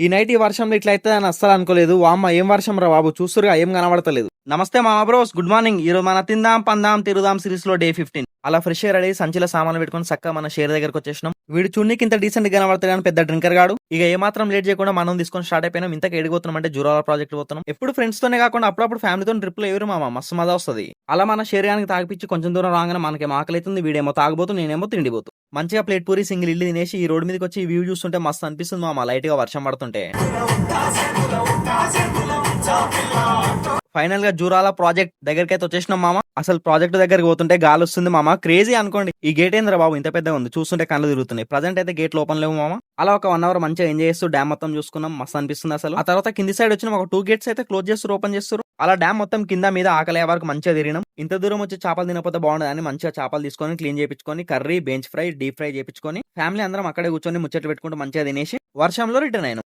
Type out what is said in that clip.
ఈ నైట్ ఈ వర్షంలో ఇట్లా అయితే అని అస్సలు అనుకోలేదు. వామ్మ ఏం వర్షం రా బాబు, చూస్తురుగా ఏం కనబడతలేదు. నమస్తే మామ బ్రోస్, గుడ్ మార్నింగ్. ఈ రోజు మన తిందాం పందాం తిరుగుదాం సిరీస్ లో డే 15. అలా ఫ్రెష్ ఎయిర్ అయ్యి సంచిలో సామాన్లు పెట్టుకుని చక్కగా మన షేర్ దగ్గరకు వచ్చేసినాం. వీడు చూడనికి ఇంత డీసెంట్ గా కనబడతాడు కానీ పెద్ద డ్రింకర్ గాడు. ఇక ఏమాత్రం లేట్ చేయకుండా మనం తీసుకొని స్టార్ట్ అయిపోయినాం. ఇంతకు ఎడిపోతున్నాం అంటే జూరాల ప్రాజెక్ట్ పోతున్నాం. ఎప్పుడు ఫ్రెండ్స్ తోనే కాకుండా అప్పుడప్పుడు ఫ్యామిలీతో ట్రిప్లు ఎవరు మామ, మస్తు మజా వస్తుంది. అలా మన శరీరానికి తాగిపించి కొంచెం దూరం రాగానే మనకి ఆకలి అవుతుంది. వీడేమో తాగబోతు, నేనేమో తిండిపోతు. మంచిగా ప్లేట్ పూరి సింగిల్ ఇల్లు తినేసి ఈ రోడ్ మీదకి వచ్చి ఈ వ్యూ చూస్తుంటే మస్తు అనిపిస్తుంది మామ, లైట్ గా వర్షం పడుతుంటే. ఫైనల్ గా జూరాల ప్రాజెక్ట్ దగ్గరికి అయితే వచ్చేసినాం మామ. అసలు ప్రాజెక్ట్ దగ్గరికి పోతుంటే గాలి వస్తుంది మామ, క్రేజీ అనుకోండి. ఈ గేట్ ఏంద్ర బాబు ఇంత పెద్దగా ఉంది, చూస్తుంటే కళ్ళు తిరుగుతున్నాయి. ప్రజెంట్ అయితే గేట్ ఓపెన్ లేవు మామ. అలా ఒక 1 అవర్ మంచిగా ఎంజాయ్ చేస్తూ డ్యామ్ మొత్తం చూసుకున్నాం, మస్తు అనిపిస్తుంది అసలు. ఆ తర్వాత కింది సైడ్ వచ్చిన ఒక 2 గేట్స్ అయితే క్లోజ్ చేస్తారు, ఓపెన్ చేస్తారు. అలా డ్యామ్ మొత్తం కింద మీద ఆకలి వరకు మంచిగా తిరిగినాం. ఇంత దూరం వచ్చి చేపలు తినకపోతే బాగుండదు అని మంచిగా చేపలు తీసుకొని క్లీన్ చేయించుకొని curry, bench fry, deep fry చేయించుకొని ఫ్యామిలీ అందరం అక్కడే కూర్చొని ముచ్చట్లు పెట్టుకుంటూ మంచిగా తినేసి వర్షంలో రిటర్న్ అయినాం.